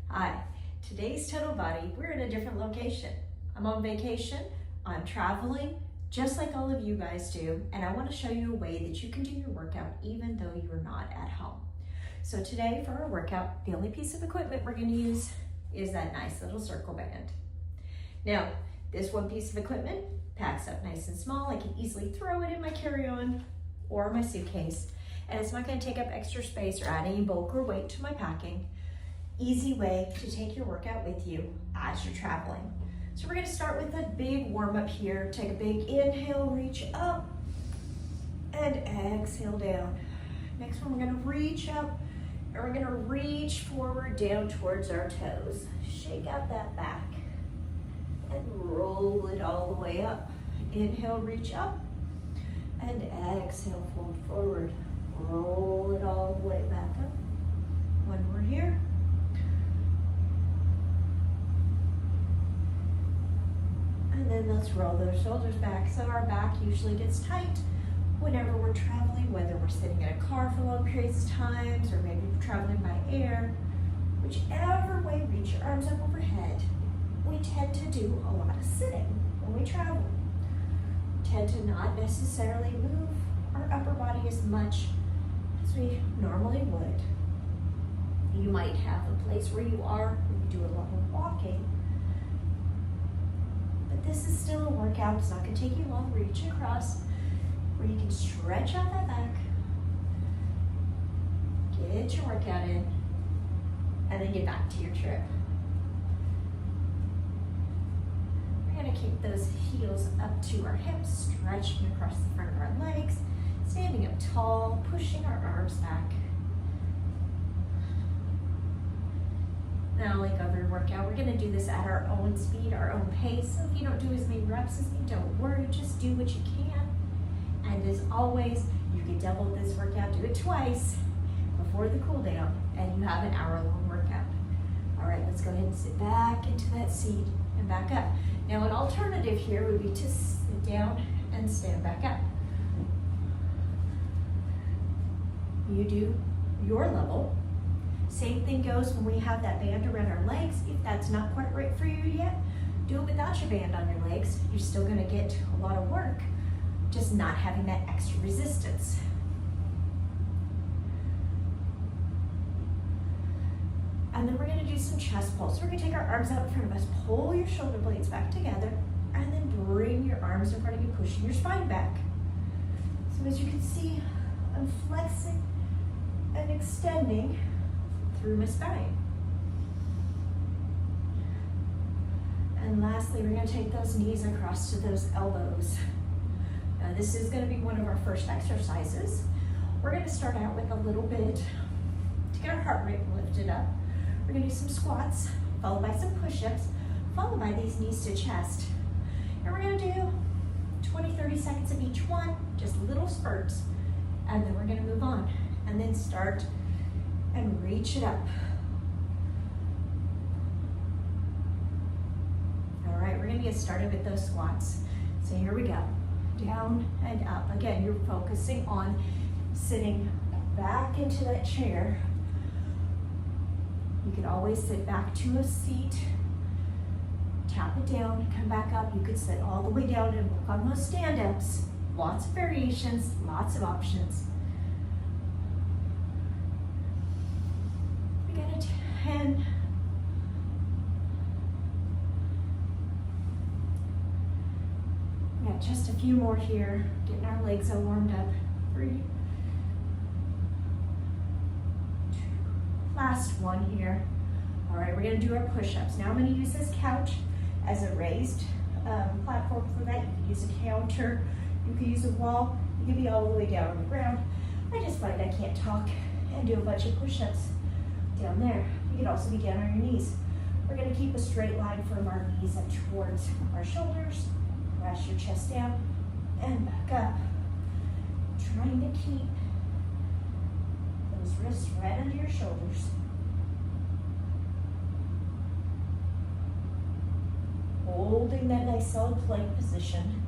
Hi, today's Total Body, we're in a different location. I'm on vacation, I'm traveling, just like all of you guys do, and I want to show you a way that you can do your workout even though you're not at home. So today for our workout, the only piece of equipment we're going to use is that nice little circle band. Now, this one piece of equipment packs up nice and small. I can easily throw it in my carry-on or my suitcase, and it's not going to take up extra space or add any bulk or weight to my packing. Easy way to take your workout with you as you're traveling. So we're going to start with a big warm-up here. Take a big inhale, reach up, and exhale down. Next one, we're going to reach up, and we're going to reach forward down towards our toes. Shake out that back, and roll it all the way up. Inhale, reach up, and exhale, fold forward. Roll it all the way back up. One more here. And then let's roll those shoulders back. So our back usually gets tight whenever we're traveling, whether we're sitting in a car for long periods of times, or maybe we're traveling by air. Whichever way, reach your arms up overhead. We tend to do a lot of sitting when we travel. We tend to not necessarily move our upper body as much as we normally would. You might have a place where you are where you do a lot of walking, but this is still a workout. It's not going to take you long. Reach across where you can stretch out that back, get your workout in, and then get back to your trip. We're going to kick those heels up to our hips, stretching across the front of our legs, standing up tall, pushing our arms back. Now, like every workout, we're going to do this at our own speed, our own pace. So if you don't do as many reps as me, don't worry, just do what you can. And as always, you can double this workout, do it twice before the cool down, and you have an hour-long workout. All right, let's go ahead and sit back into that seat and back up. Now, an alternative here would be to sit down and stand back up. You do your level. Same thing goes when we have that band around our legs. If that's not quite right for you yet, do it without your band on your legs. You're still going to get a lot of work, just not having that extra resistance. And then we're going to do some chest pulls. We're going to take our arms out in front of us, pull your shoulder blades back together, and then bring your arms in front of you, pushing your spine back. So as you can see, I'm flexing and extending through my spine. And lastly, we're going to take those knees across to those elbows. Now, this is going to be one of our first exercises. We're going to start out with a little bit to get our heart rate lifted up. We're going to do some squats, followed by some push-ups, followed by these knees to chest. And we're going to do 20-30 seconds of each one, just little spurts. And then we're going to move on and then start and reach it up. All right, we're going to get started with those squats. So here we go. Down and up. Again, you're focusing on sitting back into that chair. You can always sit back to a seat, tap it down, come back up. You could sit all the way down and work on those stand-ups. Lots of variations, lots of options. We got a 10. We got just a few more here, getting our legs all warmed up. 3, 2. Last one here. All right, we're gonna do our push-ups. Now I'm gonna use this couch as a raised platform for that. You can use a counter, you can use a wall, you can be all the way down on the ground. I just find I can't talk and do a bunch of push-ups down there. You can also be down on your knees. We're gonna keep a straight line from our knees up towards our shoulders. Press your chest down and back up. Trying to keep those wrists right under your shoulders. Holding that nice solid plank position.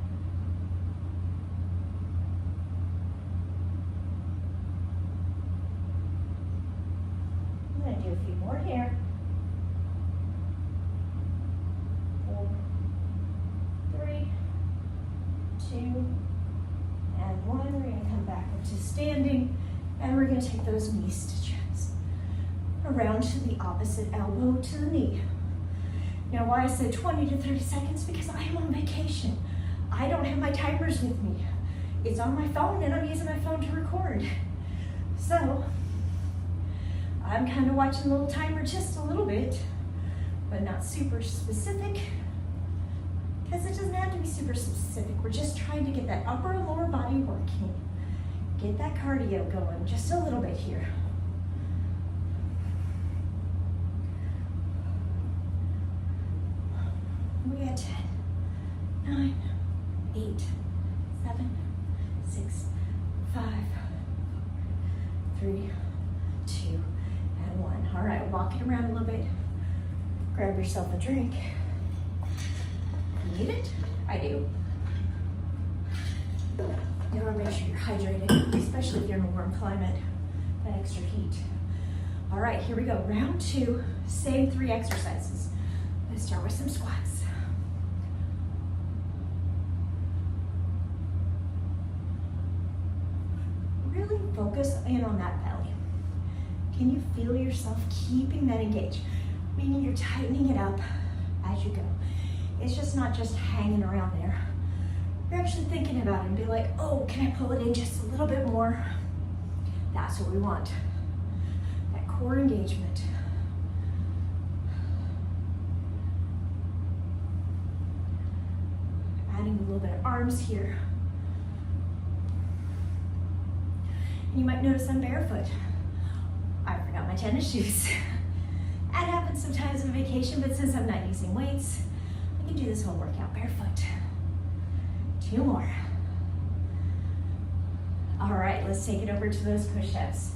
I'm going to do a few more here. two, and one. We're gonna come back up to standing, and we're gonna take those knee stitches around to the opposite elbow to the knee. Now, why I said 20 to 30 seconds, because I am on vacation. I don't have my timers with me. It's on my phone, and I'm using my phone to record. So, I'm kind of watching the little timer just a little bit, but not super specific, because it doesn't have to be super specific. We're just trying to get that upper and lower body working. Get that cardio going just a little bit here. We got 10, 9, 8, 7, 6, 5, 3, 2, and 1. All right, walk it around a little bit. Grab yourself a drink. You need it? I do. You want to make sure you're hydrated, especially if you're in a warm climate, that extra heat. All right, here we go. Round 2, same 3 exercises. Let's start with some squats. Really focus in on that belly. Can you feel yourself keeping that engaged? Meaning you're tightening it up as you go. It's just not just hanging around there. You're actually thinking about it and be like, oh, can I pull it in just a little bit more? That's what we want. That core engagement. Adding a little bit of arms here. You might notice I'm barefoot. I forgot my tennis shoes. That happens sometimes on vacation, but since I'm not using weights, I can do this whole workout barefoot. 2 more. All right, let's take it over to those push-ups.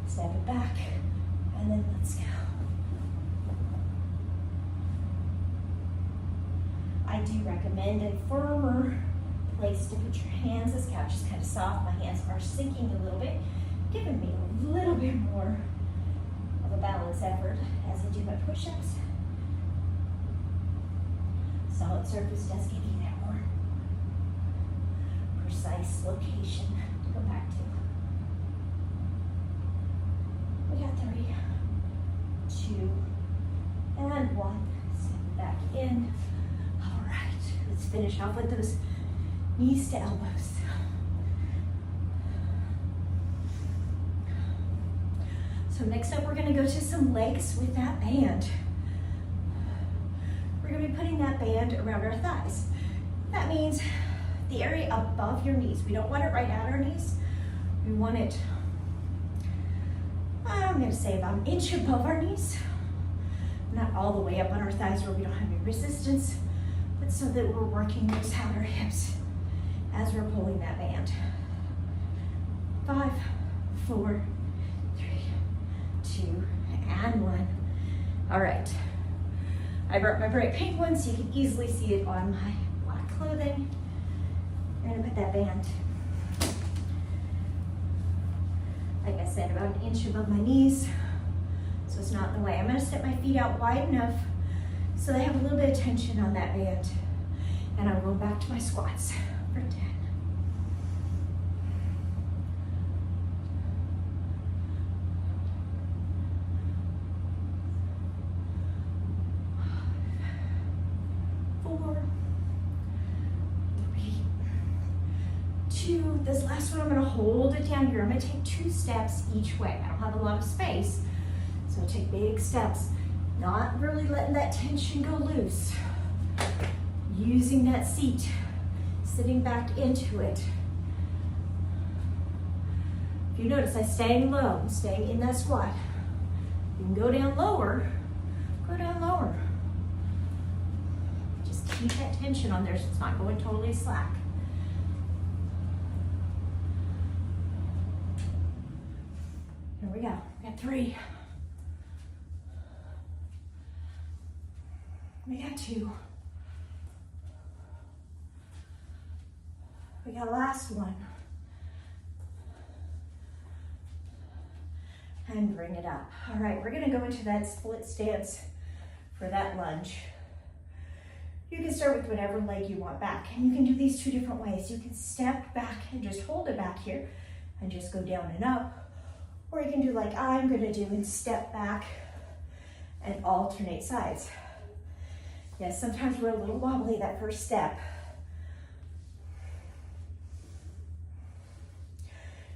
Step it back, and then let's go. I do recommend a firmer place to put your hands. This couch is kind of soft. My hands are sinking a little bit, giving me a little bit more of a balance effort as I do my push-ups. Solid surface does give you that more precise location to go back to. We got 3, 2, and 1. Step back in. All right, let's finish off with those knees to elbows. So next up, we're gonna go to some legs with that band. We're gonna be putting that band around our thighs. That means the area above your knees. We don't want it right at our knees. We want it, I'm gonna say about an inch above our knees. Not all the way up on our thighs where we don't have any resistance, but so that we're working those outer hips as we're pulling that band. 5, 4, 3, 2, and 1. All right. I brought my bright pink one so you can easily see it on my black clothing. We're gonna put that band, like I said, about an inch above my knees, so it's not in the way. I'm gonna step my feet out wide enough so they have a little bit of tension on that band. And I'm going back to my squats for 10. This last one, I'm gonna hold it down here. I'm gonna take 2 steps each way. I don't have a lot of space, so I'll take big steps. Not really letting that tension go loose. Using that seat, sitting back into it. If you notice, I'm staying low, I'm staying in that squat. You can go down lower, go down lower. Just keep that tension on there so it's not going totally slack. Here we go. We got 3. We got 2. We got last one. And bring it up. All right, we're gonna go into that split stance for that lunge. You can start with whatever leg you want back, and you can do these two different ways. You can step back and just hold it back here and just go down and up, or you can do like I'm gonna do and step back and alternate sides. Yes, sometimes we're a little wobbly that first step.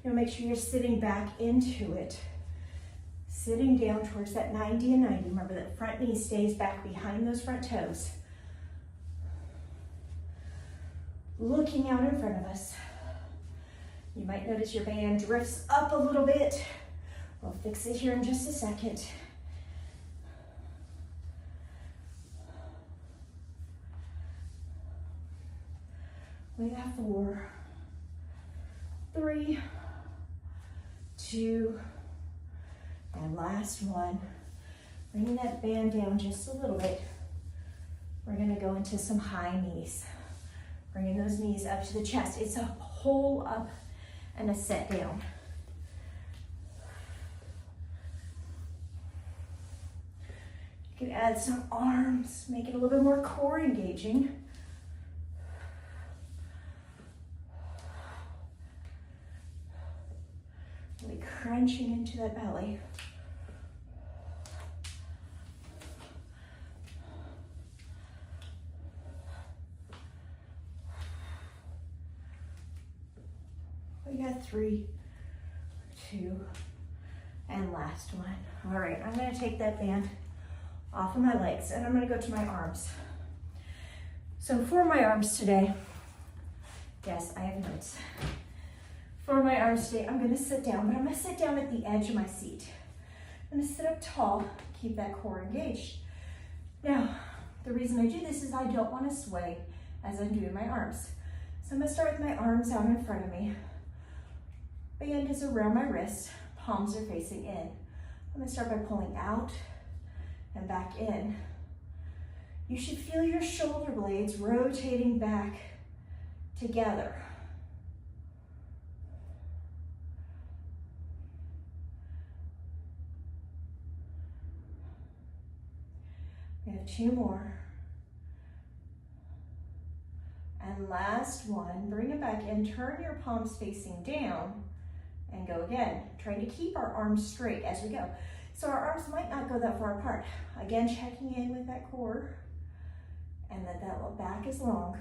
You'll make sure you're sitting back into it. Sitting down towards that 90 and 90. Remember that front knee stays back behind those front toes. Looking out in front of us. You might notice your band drifts up a little bit. We'll fix it here in just a second. We got 4, 3, 2, and last one. Bringing that band down just a little bit. We're gonna go into some high knees. Bringing those knees up to the chest. It's a pull up and a set down. You can add some arms, make it a little bit more core engaging. Really crunching into that belly. We got 3, 2, and last one. All right, I'm gonna take that band off of my legs and I'm gonna go to my arms. So for my arms today, yes, I have notes. For my arms today, I'm gonna sit down, but I'm gonna sit down at the edge of my seat. I'm gonna sit up tall, keep that core engaged. Now, the reason I do this is I don't wanna sway as I'm doing my arms. So I'm gonna start with my arms out in front of me. Band is around my wrist, palms are facing in. I'm gonna start by pulling out and back in. You should feel your shoulder blades rotating back together. We have 2 more. And last one, bring it back in, turn your palms facing down and go again. Trying to keep our arms straight as we go. So our arms might not go that far apart. Again, checking in with that core and that that back is long.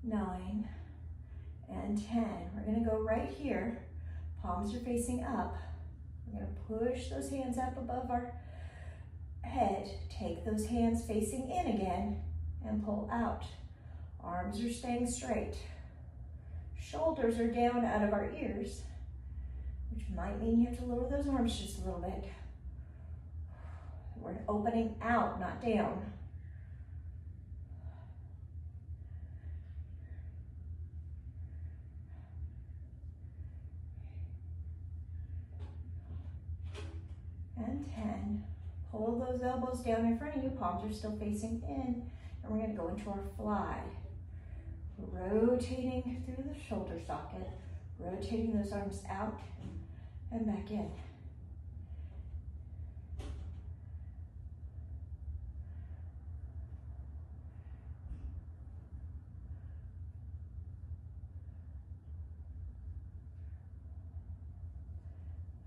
9 and 10. We're gonna go right here. Palms are facing up. We're gonna push those hands up above our head. Take those hands facing in again and pull out. Arms are staying straight. Shoulders are down out of our ears, which might mean you have to lower those arms just a little bit. We're opening out, not down. And 10. Pull those elbows down in front of you, palms are still facing in, and we're gonna go into our fly. Rotating through the shoulder socket, rotating those arms out and back in.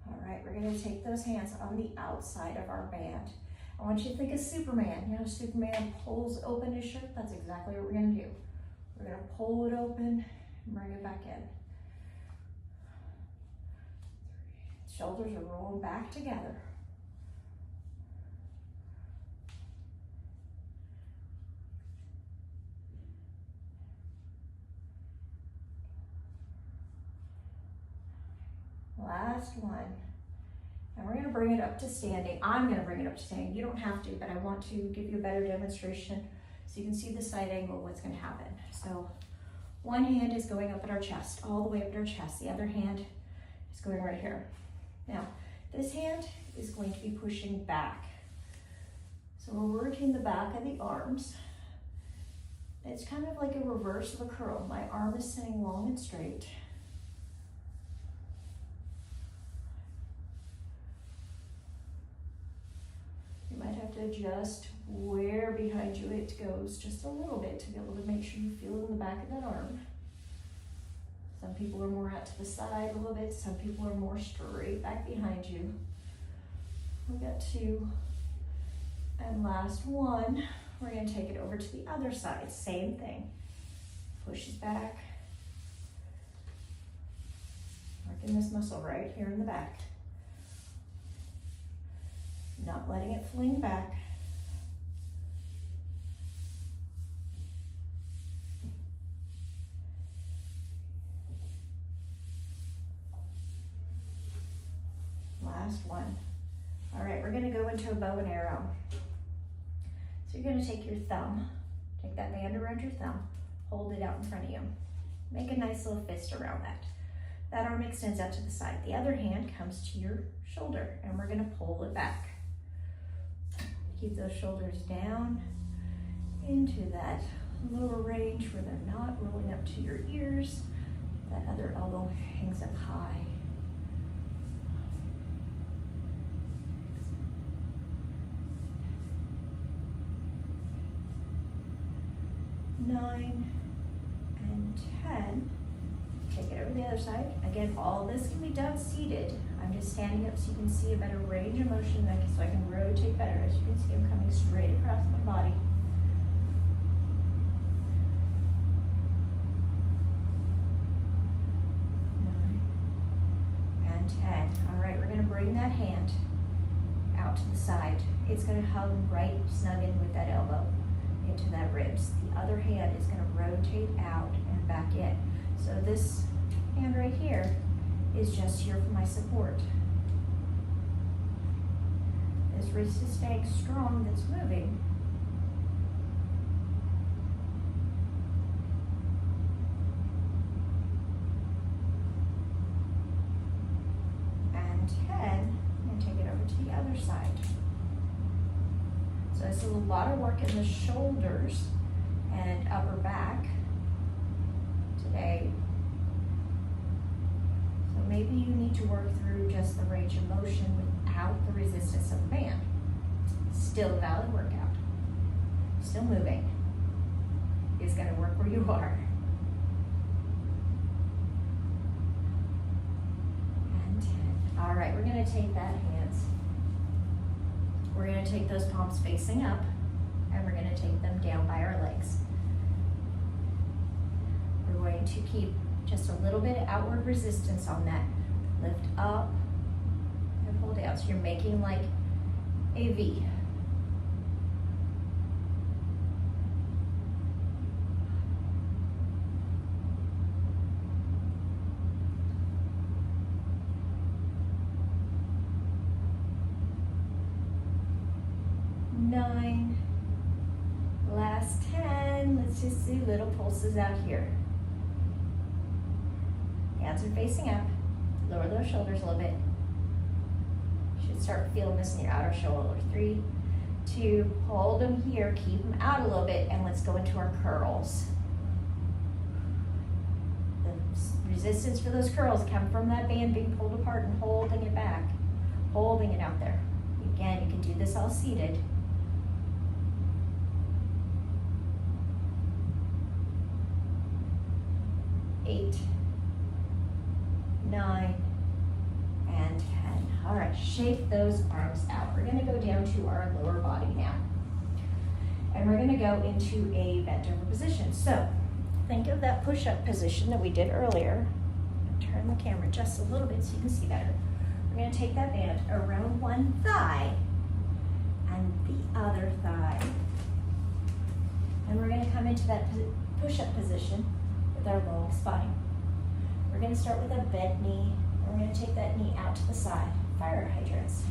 All right, we're gonna take those hands on the outside of our band. I want you to think of Superman. You know, Superman pulls open his shirt. That's exactly what we're gonna do. We're gonna pull it open and bring it back in. Shoulders are rolling back together. Last one. And we're gonna bring it up to standing. I'm gonna bring it up to standing. You don't have to, but I want to give you a better demonstration so you can see the side angle of what's gonna happen. So one hand is going up at our chest, all the way up at our chest. The other hand is going right here. Now, this hand is going to be pushing back. So we're working the back of the arms. It's kind of like a reverse of a curl. My arm is sitting long and straight. adjust where behind you it goes just a little bit to be able to make sure you feel it in the back of that arm. Some people are more out to the side a little bit. Some people are more straight back behind you. We got 2. And last one, we're going to take it over to the other side. Same thing. Pushes back. Working this muscle right here in the back. Not letting it fling back. Last one. All right, we're going to go into a bow and arrow. So you're going to take your thumb, take that band around your thumb, hold it out in front of you. Make a nice little fist around that. That arm extends out to the side. The other hand comes to your shoulder, and we're going to pull it back. Keep those shoulders down into that lower range where they're not rolling up to your ears. That other elbow hangs up high. 9 and 10. Take it over the other side. Again, all this can be done seated. I'm just standing up so you can see a better range of motion, so I can rotate better. As you can see, I'm coming straight across my body. And 10. All right, we're going to bring that hand out to the side. It's going to hug right snug in with that elbow into that ribs. The other hand is going to rotate out and back in. So this hand right here is just here for my support. This wrist is staying strong, that's moving. And 10, and take it over to the other side. So it's a lot of work in the shoulders and upper back today. So maybe you need to work through just the range of motion without the resistance of the band. Still a valid workout. Still moving. It's going to work where you are. And 10. All right, we're going to take that hands. We're going to take those palms facing up, and we're going to take them down by our legs. We're going to keep just a little bit of outward resistance on that. Lift up and pull down. So you're making like a V. Nine. Last 10. Let's just see little pulses out here. Hands are facing up. Lower those shoulders a little bit. You should start feeling this in your outer shoulder. 3, 2, hold them here. Keep them out a little bit, and let's go into our curls. The resistance for those curls come from that band being pulled apart and holding it back. Holding it out there. Again, you can do this all seated. 8, 9, and 10. All right, shake those arms out. We're gonna go down to our lower body now. And we're gonna go into a bent over position. So think of that push-up position that we did earlier. Turn the camera just a little bit so you can see better. We're gonna take that band around one thigh and the other thigh. And we're gonna come into that push-up position with our long spine. We're going to start with a bent knee, and we're going to take that knee out to the side. Fire hydrants.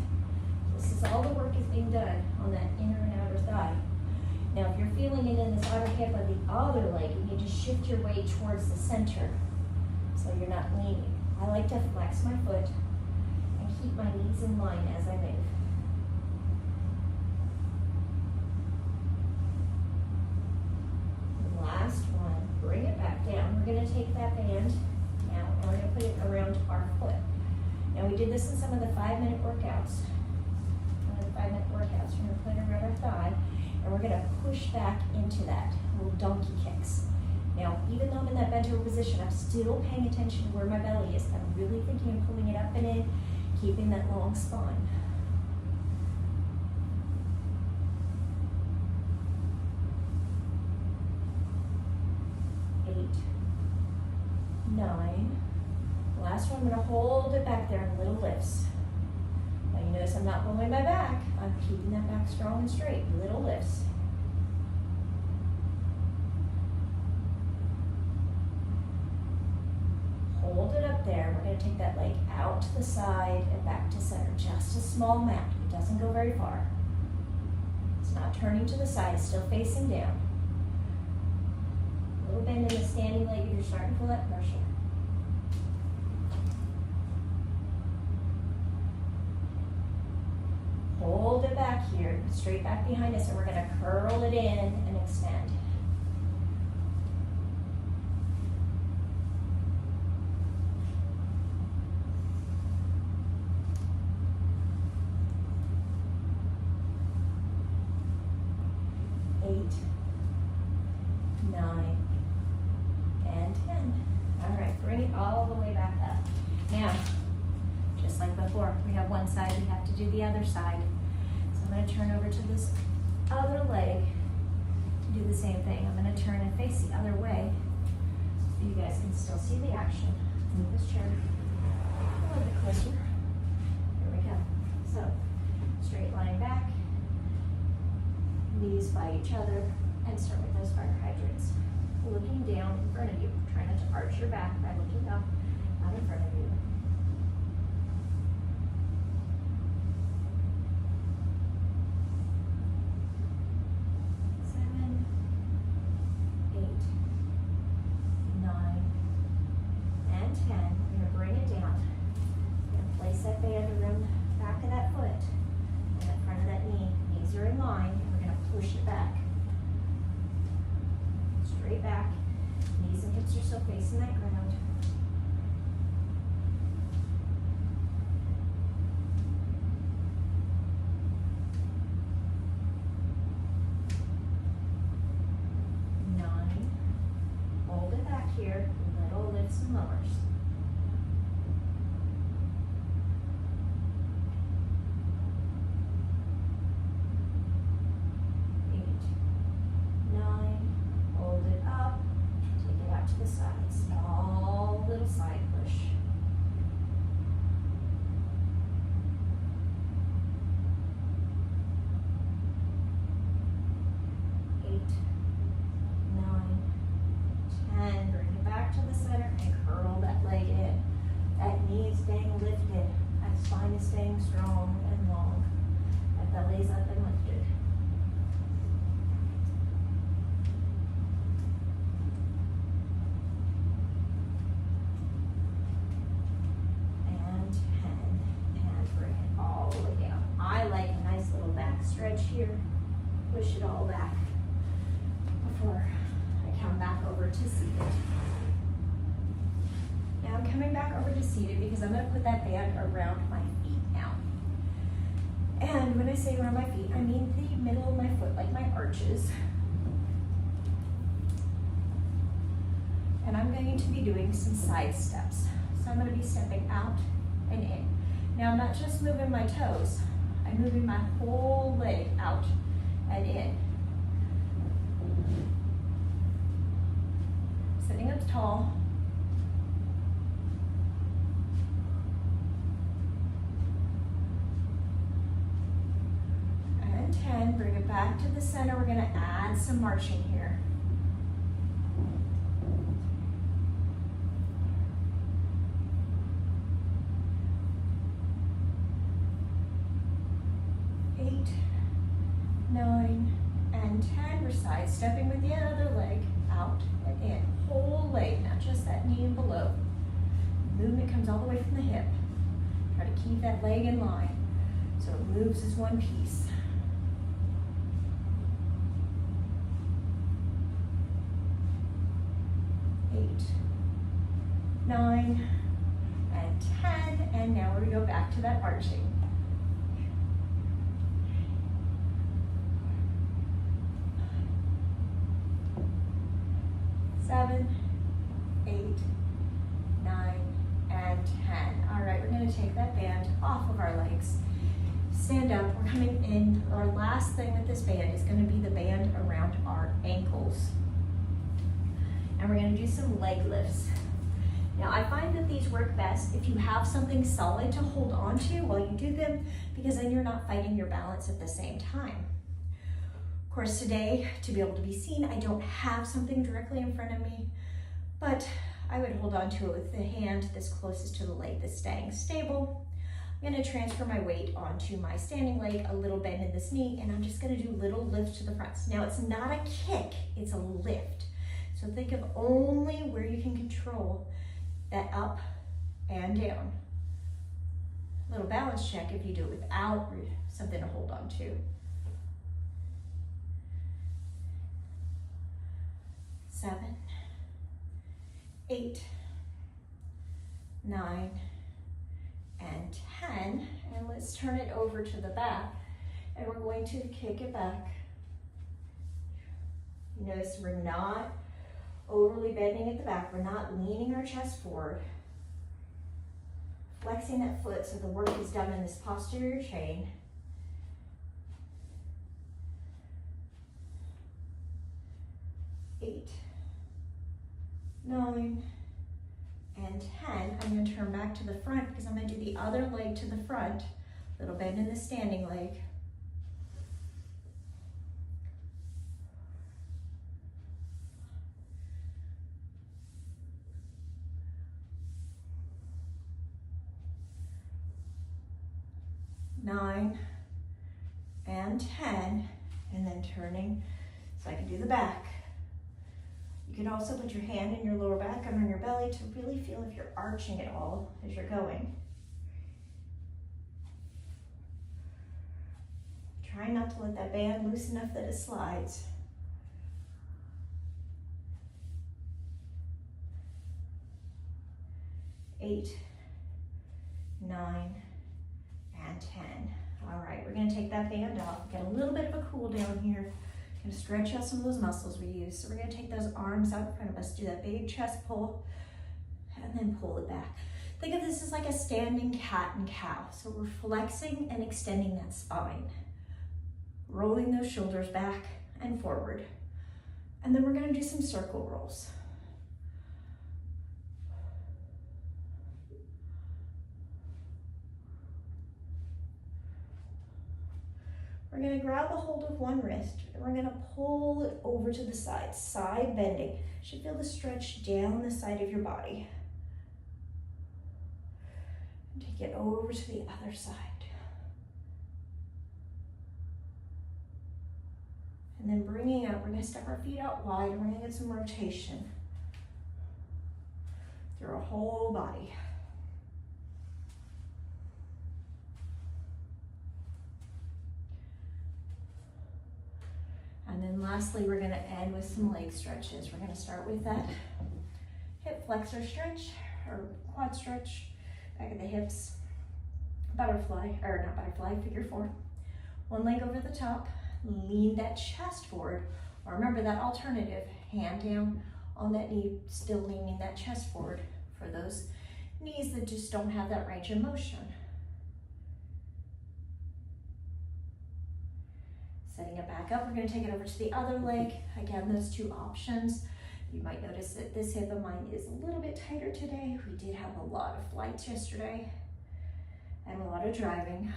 This is all the work is being done on that inner and outer thigh. Now, if you're feeling it in this outer hip of the other leg, you need to shift your weight towards the center so you're not leaning. I like to flex my foot and keep my knees in line as I move. Last one, bring it back down. We're going to take that band now and we're going to put it around our foot. Now we did this in some of the 5-minute workouts. One of the 5-minute workouts. We're gonna put it around our thigh, and we're gonna push back into that, little donkey kicks. Now, even though I'm in that bent over position, I'm still paying attention to where my belly is. I'm really thinking of pulling it up and in, keeping that long spine. 8, 9. Last one, I'm gonna hold it back there in little lifts. Now you notice I'm not pulling my back. I'm keeping that back strong and straight. Little lifts. Hold it up there. We're going to take that leg out to the side and back to center. Just a small amount. It doesn't go very far. It's not turning to the side. It's still facing down. A little bend in the standing leg if you're starting to feel that pressure. Hold it back here, straight back behind us, and we're going to curl it in and extend. The other side. So I'm going to turn over to this other leg, do the same thing. I'm going to turn and face the other way so you guys can still see the action. Move this chair a little bit closer. Here we go. So straight line back, knees by each other, and start with those fire hydrants. Looking down in front of you. Try not to arch your back by looking up out in front of you. 'Doing some side steps. So I'm going to be stepping out and in. Now I'm not just moving my toes, I'm moving my whole leg out and in. Sitting up tall. And 10, bring it back to the center. We're going to add some marching here. 9, and 10. We're side stepping with the other leg out and in. Whole leg, not just that knee and below. Movement comes all the way from the hip. Try to keep that leg in line so it moves as one piece. 8, 9, and 10. And now we're going to go back to that arching. 7, 8, 9, and 10. All right, we're gonna take that band off of our legs. Stand up, we're coming in. Our last thing with this band is gonna be the band around our ankles. And we're gonna do some leg lifts. Now, I find that these work best if you have something solid to hold on to while you do them, because then you're not fighting your balance at the same time. Of course, today, to be able to be seen, I don't have something directly in front of me, but I would hold on to it with the hand that's closest to the leg that's staying stable. I'm gonna transfer my weight onto my standing leg, a little bend in this knee, and I'm just gonna do little lifts to the front. Now, it's not a kick, it's a lift. So think of only where you can control that up and down. Little balance check if you do it without something to hold on to. 7, 8, 9, and 10. And let's turn it over to the back, and we're going to kick it back. Notice we're not overly bending at the back. We're not leaning our chest forward. Flexing that foot so the work is done in this posterior chain. 8, 9, and 10. I'm going to turn back to the front because I'm going to do the other leg to the front. Little bend in the standing leg. 9, and 10, and then turning so I can do the back. You can also put your hand in your lower back and on your belly to really feel if you're arching at all as you're going. Try not to let that band loose enough that it slides. 8, 9, and 10. All right, we're gonna take that band off, get a little bit of a cool down here. Gonna stretch out some of those muscles we use. So we're gonna take those arms out in front of us, do that big chest pull, and then pull it back. Think of this as like a standing cat and cow. So we're flexing and extending that spine, rolling those shoulders back and forward. And then we're gonna do some circle rolls. We're gonna grab a hold of one wrist and we're gonna pull it over to the side, side bending. You should feel the stretch down the side of your body. And take it over to the other side. And then bringing up, we're gonna step our feet out wide and we're gonna get some rotation through our whole body. And then lastly, we're gonna end with some leg stretches. We're gonna start with that hip flexor stretch, or quad stretch, back of the hips, butterfly, or not butterfly, figure 4. One leg over the top, lean that chest forward, or remember that alternative, hand down on that knee, still leaning that chest forward for those knees that just don't have that range of motion. Setting it back up, we're gonna take it over to the other leg. Again, those two options. You might notice that this hip of mine is a little bit tighter today. We did have a lot of flights yesterday and a lot of driving.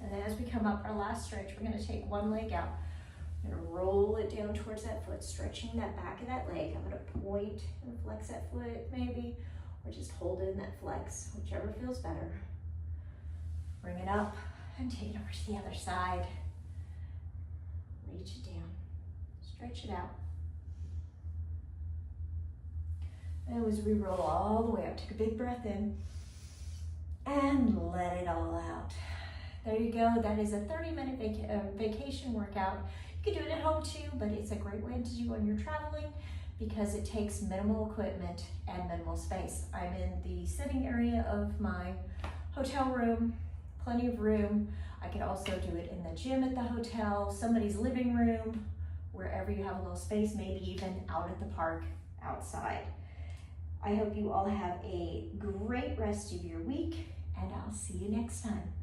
And then as we come up our last stretch, we're gonna take one leg out. I'm gonna roll it down towards that foot, stretching that back of that leg. I'm gonna point and flex that foot maybe, or just hold it in that flex, whichever feels better. Bring it up and take it over to the other side. Reach it down, stretch it out. And as we roll all the way up, take a big breath in and let it all out. There you go, that is a 30-minute vacation workout. You can do it at home too, but it's a great way to do when you're traveling because it takes minimal equipment and minimal space. I'm in the sitting area of my hotel room. Plenty of room. I could also do it in the gym at the hotel, somebody's living room, wherever you have a little space, maybe even out at the park outside. I hope you all have a great rest of your week, and I'll see you next time.